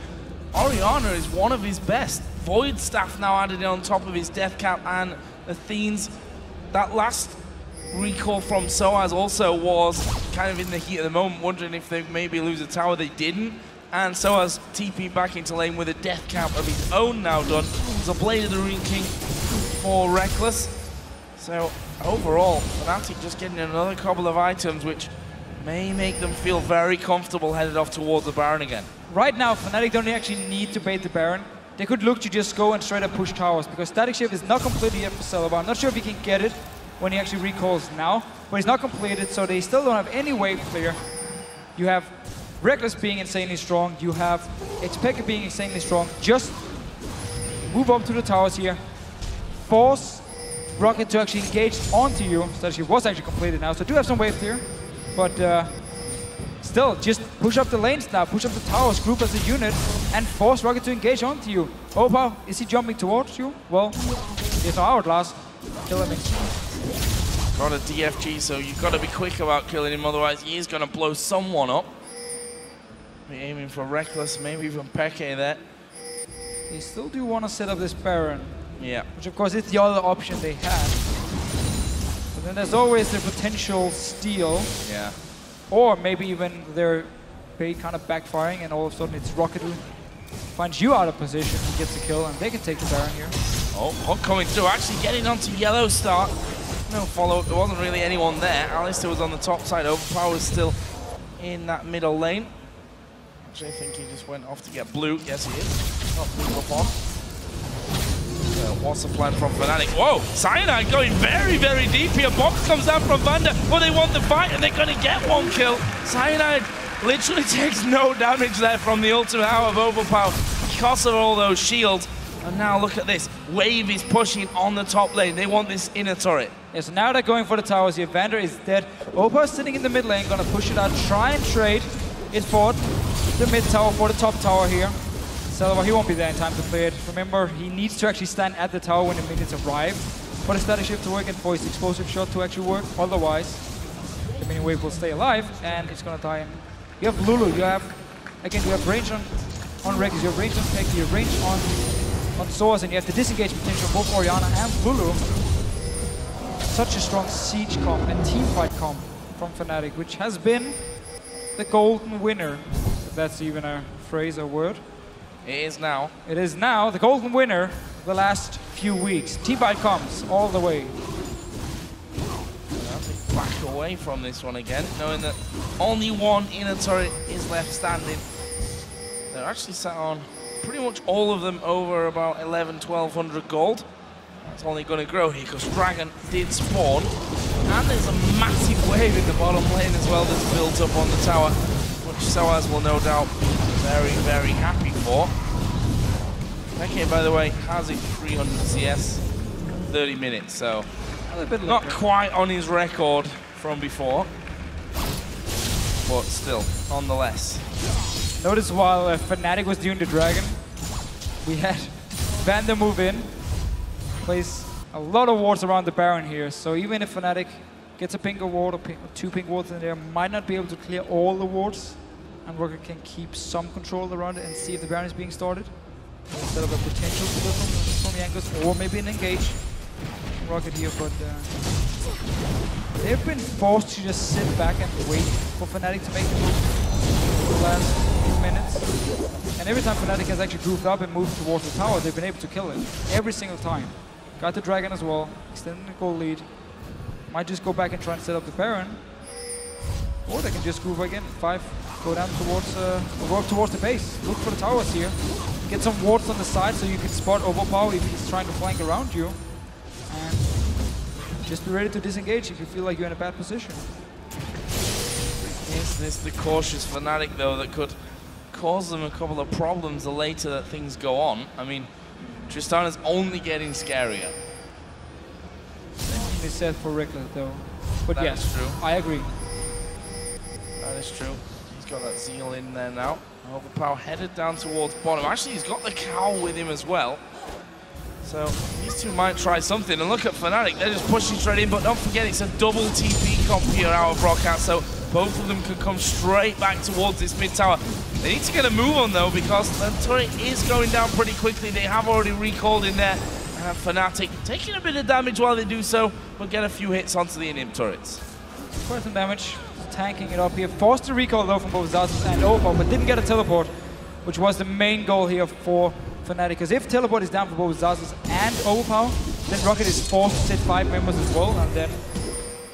Orianna is one of his best. Void Staff now added on top of his death cap and Athene's. That last recall from sOAZ also was kind of in the heat of the moment, wondering if they maybe lose a tower. They didn't. And sOAZ TP back into lane with a death cap of his own now done. There's a Blade of the Rune King for Rekkles. So overall, Fnatic just getting another couple of items which may make them feel very comfortable headed off towards the Baron again. Right now, Fnatic don't actually need to bait the Baron. They could look to just go and straight up push towers because Static Shift is not completed yet for Celaver. I'm not sure if he can get it when he actually recalls now, but he's not completed, so they still don't have any wave clear. You have Rekkles being insanely strong. You have xPeke being insanely strong. Just move up to the towers here. Force Roccat to actually engage onto you. Static Shift was actually completed now, so do have some wave clear, but still, just push up the lanes now, push up the towers, group as a unit, and force Roccat to engage onto you. Overpow, is he jumping towards you? Well, it's our Hourglass. Kill him. Got a DFG, so you've got to be quick about killing him, otherwise he is going to blow someone up. Be aiming for Rekkles, maybe even Peke there. They still do want to set up this Baron. Yeah. Which of course is the other option they have. But then there's always the potential steal. Yeah. Or maybe even their bait kind of backfiring and all of a sudden it's Roccat who finds you out of position and gets the kill and they can take the Baron here. Oh, hook coming through, actually getting onto YellOwStaR. No follow-up, there wasn't really anyone there. Alistar was on the top side, Overpow was still in that middle lane. Actually, I think he just went off to get blue. Yes, he is. Got blue up on. So, what's the plan from Fnatic? Whoa, Cyanide going very, very deep here. Box comes down from VandeR. Well, they want the fight and they're going to get one kill. Cyanide literally takes no damage there from the ultimate out of Overpow because of all those shields. And now look at this. Wave is pushing on the top lane. They want this inner turret. Yeah, so now they're going for the towers here. VandeR is dead. Overpow is sitting in the mid lane, gonna push it out, try and trade it for the mid tower, for the top tower here. Celaver, he won't be there in time to play it. Remember, he needs to actually stand at the tower when the minions arrive for the static shift to work and for his explosive shot to actually work. Otherwise, the minion wave will stay alive and it's gonna die. You have Lulu, you have range on Rekkles, you have range on Peke, you have range on sOAZ, and you have the disengage potential of both Orianna and Lulu. Such a strong siege comp and teamfight comp from Fnatic, which has been the golden winner, if that's even a phrase or word. It is now. It is now the golden winner the last few weeks. Teamfight comes all the way. Back away from this one again, knowing that only one inner turret is left standing. They're actually sat on pretty much all of them over about 1,100-1,200 gold. It's only going to grow here because Dragon did spawn. And there's a massive wave in the bottom lane as well that's built up on the tower, which sOAZ will no doubt be very, very happy for. Peke, by the way, has it 300 CS, 30 minutes, so not quite on his record from before, but still, nonetheless. Notice while Fnatic was doing the Dragon, we had VandeR move in, place a lot of wards around the Baron here, so even if Fnatic gets a pink ward or two pink wards in there, might not be able to clear all the wards, and Roccat can keep some control around it and see if the Baron is being started. Instead of a potential to go from Jankos, or maybe an engage from Roccat here, but they've been forced to just sit back and wait for Fnatic to make the move for the last few minutes. And every time Fnatic has actually grooved up and moved towards the tower, they've been able to kill it. Every single time. Got the Dragon as well, extending the goal lead. Might just go back and try and set up the Baron. Or they can just groove again. 5, go down towards, work towards the base. Look for the towers here. Get some wards on the side so you can spot Overpow if he's trying to flank around you. And just be ready to disengage if you feel like you're in a bad position. Is this the cautious Fnatic though that could cause them a couple of problems the later that things go on? I mean, Tristana's only getting scarier. They said for Rekkles though. But that yes, is true. I agree. That is true. He's got that Zeal in there now. Overpow headed down towards bottom. Actually, he's got the cowl with him as well. So these two might try something. And look at Fnatic, they're just pushing straight in, but don't forget it's a double TP comp here out of Roccat, so both of them can come straight back towards this mid tower. They need to get a move on though, because the turret is going down pretty quickly. They have already recalled in there. And Fnatic taking a bit of damage while they do so, but get a few hits onto the inhib turrets. Quite some damage, tanking it up here. Forced to recall though from both Xaxus and Overpow, but didn't get a teleport, which was the main goal here for Fnatic. Because if teleport is down for both Xaxus and Overpow, then Roccat is forced to sit 5 members as well, and then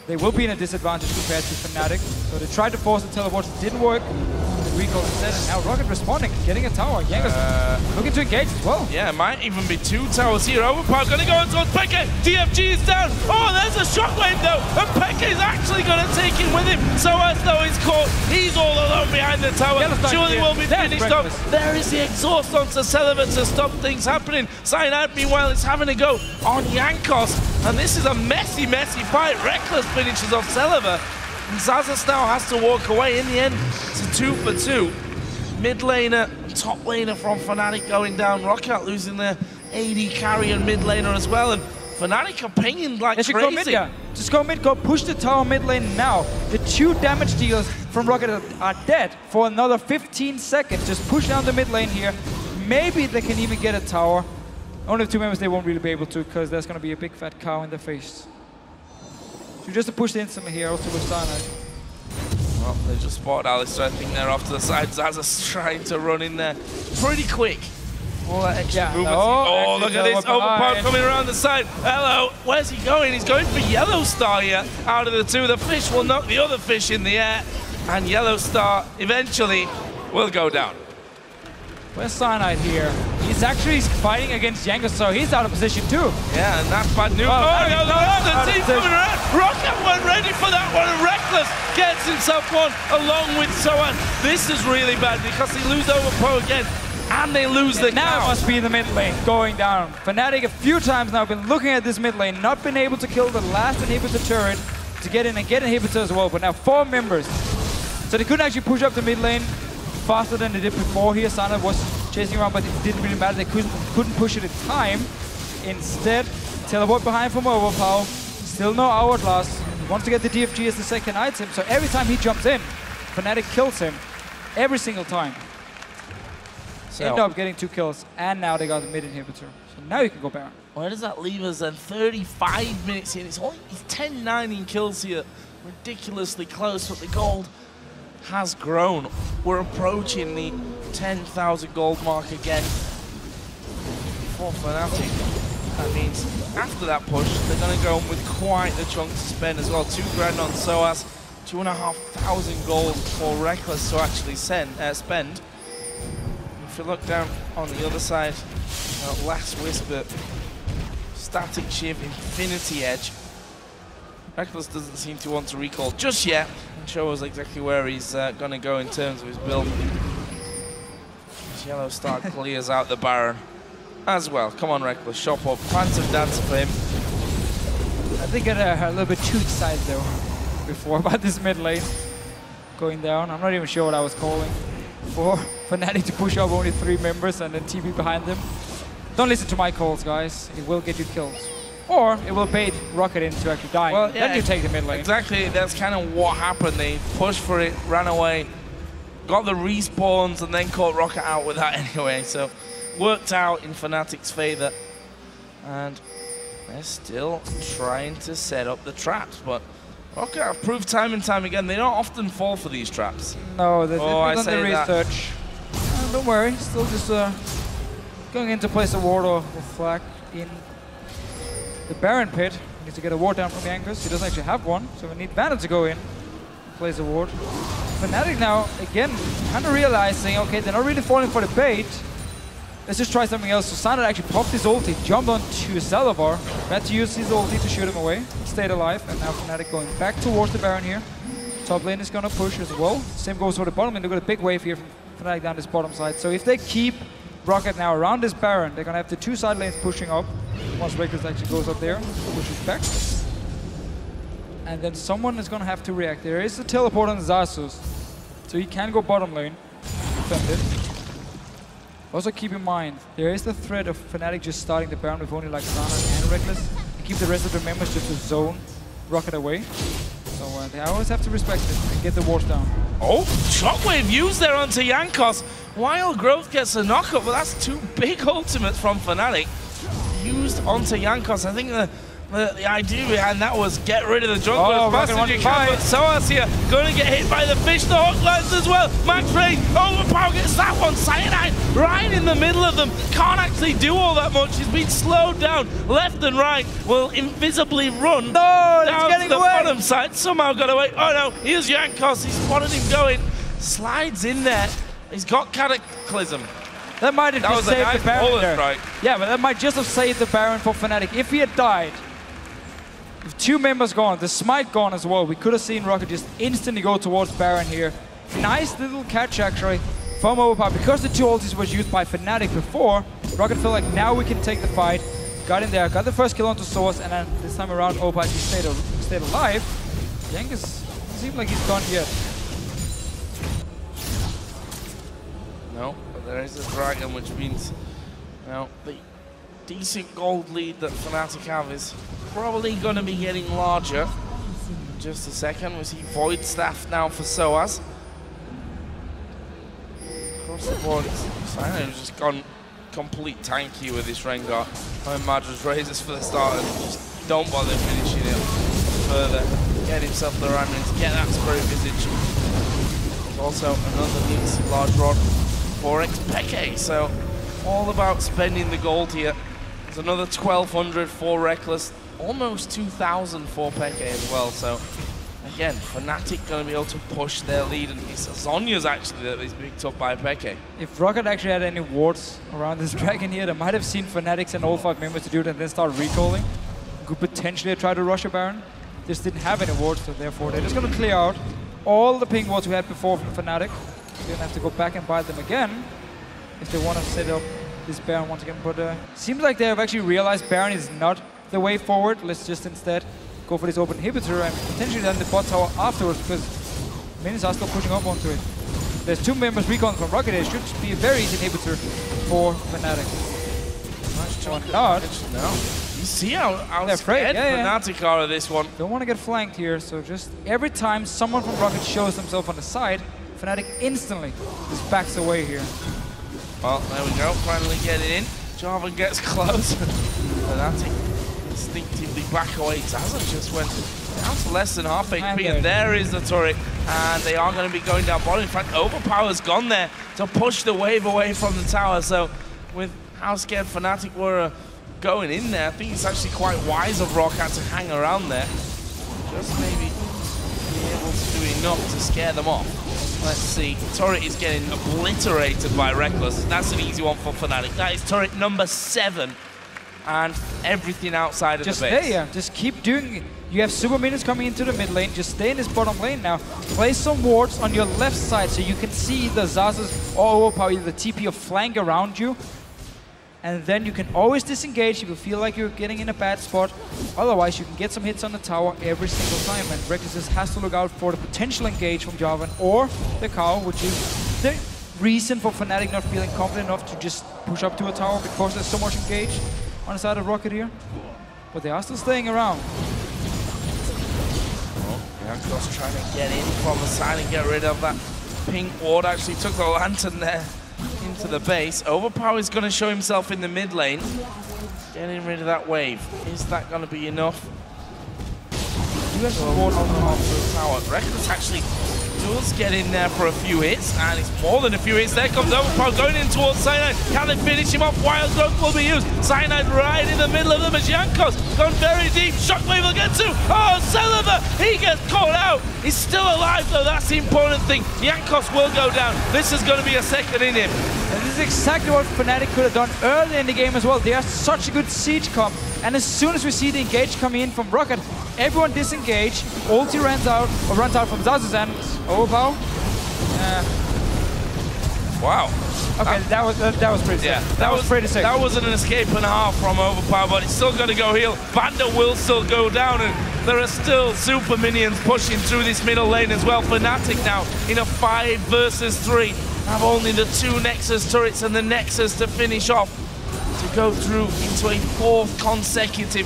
they will be in a disadvantage compared to Fnatic. So they tried to force the teleport, it didn't work. They recalled instead, and now Roccat responding, getting a tower. Jankos looking to engage as well. Yeah, it might even be 2 towers here. Overpow gonna go towards Peke. DFG is down. Oh, there's a shockwave though, and Peke is actually gonna take it with him. sOAZ though is caught. He's all alone behind the tower. Surely will be finished up. There is the exhaust onto Celaver to stop things happening. Cyanide, meanwhile, is having a go on Jankos, and this is a messy, messy fight. Rekkles finishes off Celaver. And Xaxus now has to walk away. In the end, it's a 2 for 2. Mid laner, top laner from Fnatic going down. Roccat losing their AD carry and mid laner as well. And Fnatic are pinging like crazy. Go mid, yeah. Just go mid, go push the tower mid lane now. The 2 damage dealers from Roccat are dead for another 15 seconds. Just push down the mid lane here. Maybe they can even get a tower. Only 2 members they won't really be able to, because there's going to be a big fat cow in their face. So just to push the instant here, also with Cyanide. Well, they just spotted Alistar. I think they're off to the side. Xaxus trying to run in there pretty quick. All that extra movement. Oh, look at this. Overpow coming around the side. Hello. Where's he going? He's going for YellOwStaR here. Out of the two, the fish will knock the other fish in the air. And YellOwStaR eventually will go down. Where's Cyanide here? He's actually fighting against Jankos, so he's out of position too. Yeah, and that's bad news. Oh, no, the rest of the team coming around. Roccat weren't ready for that one, and Rekkles gets himself one along with sOAZ. This is really bad because they lose Overpow again, and they lose the Now it must be in the mid lane, going down. Fnatic a few times now been looking at this mid lane, not been able to kill the last inhibitor turret to get in and get inhibitor as well, but now 4 members. So they couldn't actually push up the mid lane faster than they did before here. Sona was chasing around, but it didn't really matter. They couldn't push it in time. Instead, teleport behind from Overpow. Still no hourglass. He wants to get the DFG as the second item, so every time he jumps in, Fnatic kills him. Every single time. So end up getting 2 kills, and now they got the mid inhibitor. So now you can go Baron. Where does that leave us then? 35 minutes in. It's only 10-9 in kills here. Ridiculously close, but the gold has grown. We're approaching the 10,000 gold mark again for Fnatic. That means after that push, they're going to go in with quite the chunk to spend as well. 2 grand on sOAZ, 2,500 gold for Rekkles to actually spend. If you look down on the other side, Last Whisper, Static Shiv, Infinity Edge. Rekkles doesn't seem to want to recall just yet and show us exactly where he's going to go in terms of his build. YellOwStaR clears out the Baron as well. Come on, Rekkles, shop up. Phantom Dancer for him. I think I got a little bit too excited though before about this mid lane going down. I'm not even sure what I was calling for Fnatic to push up only 3 members and then TP behind them. Don't listen to my calls, guys. It will get you kills. Or it will bait Roccat into actually dying. Well, yeah, then you take the mid lane. Exactly, that's kind of what happened. They pushed for it, ran away, got the respawns, and then caught Roccat out with that anyway. So worked out in Fnatic's favor. And they're still trying to set up the traps. But Roccat have proved time and time again, they don't often fall for these traps. No, they've done the research. Don't worry, still just going in to place a ward or flag in the Baron pit. He needs to get a ward down from Jankos. He doesn't actually have one, so we need VandeR to go in and place a ward. Fnatic now, again, kind of realizing, okay, they're not really falling for the bait. Let's just try something else. So Cyanide actually popped his ulti, jumped onto Celaver, had to use his ulti to shoot him away. He stayed alive, and now Fnatic going back towards the Baron here. Top lane is going to push as well. Same goes for the bottom lane. They've got a big wave here from Fnatic down this bottom side. So if they keep Roccat now around this Baron, they're going to have the 2 side lanes pushing up. Once Rekkles actually goes up there, pushes back. And then someone is going to have to react. There is a teleport on Xaxus, so he can go bottom lane, defend it. Also keep in mind, there is the threat of Fnatic just starting the Baron with only like Sona and Rekkles, and keep the rest of the members just to zone Roccat away. So they always have to respect it and get the wards down. Oh, shockwave used there onto Jankos. Wild Growth gets a knockup, but that's 2 big ultimates from Fnatic. Used onto Jankos. I think the idea behind that was get rid of the jungle as fast as you can, but sOAZ here going to get hit by the fish, the hook lands as well. Max Range, Overpow gets that one. Cyanide right in the middle of them. Can't actually do all that much. He's been slowed down left and right. Will invisibly run down to the bottom side. Somehow got away. Oh no, here's Jankos. He spotted him going. Slides in there. He's got Cataclysm. That might have just saved the Baron there. Right. Yeah, but that might just have saved the Baron for Fnatic. If he had died, with 2 members gone, the smite gone as well, we could have seen Roccat just instantly go towards Baron here. Nice little catch actually from Overpow. Because the 2 ultis was used by Fnatic before, Roccat felt like now we can take the fight. Got in there, got the first kill onto sOAZ, and then this time around Overpow actually stayed alive. Jankos seems like he's gone yet. No, but there is a dragon, which means, well, the decent gold lead that Fnatic have is probably going to be getting larger. In just a second, we see Void Staff now for sOAZ. Across the board, Cyanide has just gone complete tanky with this Rengar. And Madras raises for the start and just don't bother finishing it. further, get himself the remnants, get that Spirit Visage. There's also another neat large rod for xPeke, so all about spending the gold here. There's another 1,200 for Rekkles, almost 2,000 for Peke as well, so again, Fnatic going to be able to push their lead, and it's Zhonya's actually that is picked up by Peke. If Roccat actually had any wards around this dragon here, they might have seen Fnatic's and all 5 members to do it and then start recalling. Could potentially try to rush a Baron. Just didn't have any wards, so therefore they're just going to clear out all the ping wards we had before from Fnatic. They're going to have to go back and buy them again if they want to set up this Baron once again. But seems like they have actually realized Baron is not the way forward. Let's just instead go for this open inhibitor and potentially then the bot tower afterwards, because minions are still pushing up onto it. There's 2 members recon from Roccat. It should be a very easy inhibitor for Fnatic. Nice not. No. You see how scared Fnatic are of this one. Don't want to get flanked here, so just every time someone from Roccat shows themselves on the side, Fnatic instantly just backs away here. Well, there we go, finally getting in. Jarvan gets close. Fnatic instinctively back away. Xaxus just went down to less than half HP, and there is the turret. And they are going to be going down bottom. In fact, Overpower's gone there to push the wave away from the tower. So with how scared Fnatic were going in there, I think it's actually quite wise of Roccat to hang around there. Just maybe be able to do enough to scare them off. Let's see. Turret is getting obliterated by Rekkles. That's an easy one for Fnatic. That is turret number 7. And everything outside of the base. Stay here. Just keep doing it. You have super minions coming into the mid lane. Just stay in this bottom lane now. Place some wards on your left side so you can see the Xaxus or Overpow, either the TP or flank around you. And then you can always disengage if you feel like you're getting in a bad spot. Otherwise, you can get some hits on the tower every single time. And Rekkles just has to look out for the potential engage from Jarvan or the cow, which is the reason for Fnatic not feeling confident enough to just push up to a tower because there's so much engage on the side of Roccat here. But they are still staying around. Jankos trying to get in from the side and get rid of that pink ward. Actually took the lantern there into the base. Overpow is going to show himself in the mid lane. Getting rid of that wave. Is that going to be enough? You have the ward on the tower. Rekkles actually does get in there for a few hits, and it's more than a few hits. There comes Overpow going in towards Cyanide. Can they finish him off? Wild Growth will be used. Cyanide right in the middle of them as Jankos gone very deep. Shockwave will get to. Oh, Celaver! He gets caught out. He's still alive though. That's the important thing. Jankos will go down. This is going to be a second in him. And this is exactly what Fnatic could have done early in the game as well. They are such a good siege comp, and as soon as we see the engage coming in from Roccat, everyone disengage. Ulti runs out from Xaxus and Overpow. Wow. Okay, that was pretty sick. Yeah, that was pretty sick. That wasn't an escape and a half from Overpow, but he's still going to go heal. VandeR will still go down, and there are still super minions pushing through this middle lane as well. Fnatic now in a 5 versus 3. Have only the 2 Nexus turrets and the Nexus to finish off to go through into a 4th consecutive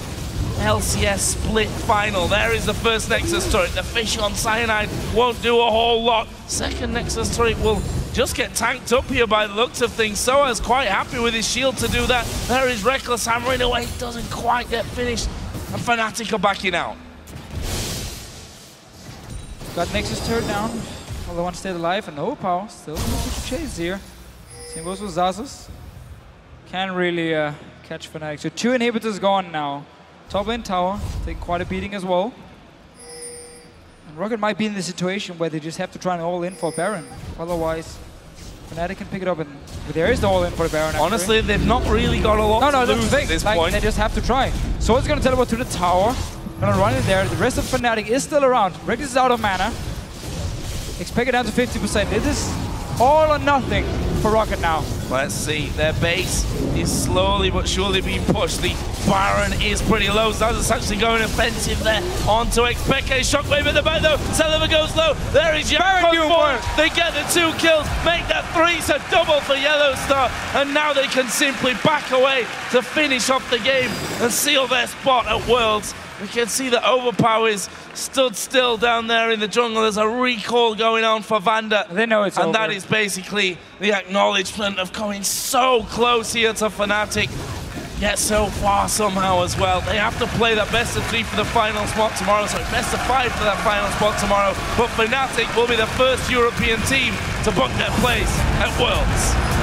LCS split final. There is the first Nexus turret. The fish on Cyanide won't do a whole lot. Second Nexus turret will just get tanked up here by the looks of things. sOAZ quite happy with his shield to do that. There is Rekkles hammering away. Doesn't quite get finished. And Fnatic are backing out. Got Nexus turret down. All the one stayed alive, and Overpow still looking to chase here. Same goes with Xaxus. Can't really catch Fnatic. So 2 inhibitors gone now. Top lane tower, taking quite a beating as well. And Roccat might be in the situation where they just have to try and all in for Baron. Otherwise, Fnatic can pick it up, and there is the all in for the Baron. Honestly, they've not really got a lot to lose at this point. They just have to try. So it's going to teleport to the tower. Gonna run it there. The rest of Fnatic is still around. Rekkles is out of mana. xPeke down to 50%. It is all or nothing for Roccat now. Let's see. Their base is slowly but surely being pushed. The Baron is pretty low. Xaxus actually going offensive there onto xPeke. Shockwave at the back though. Celaver goes low. There is Jankos. They get the 2 kills. Make that 3. So double for YellOwStaR. And now they can simply back away to finish off the game and seal their spot at Worlds. We can see that Overpow is stood still down there in the jungle. There's a recall going on for VandeR. They know it's over. And that is basically the acknowledgement of coming so close here to Fnatic. get so far somehow as well. They have to play that best of 3 for the final spot tomorrow, so best of 5 for that final spot tomorrow. But Fnatic will be the first European team to book their place at Worlds.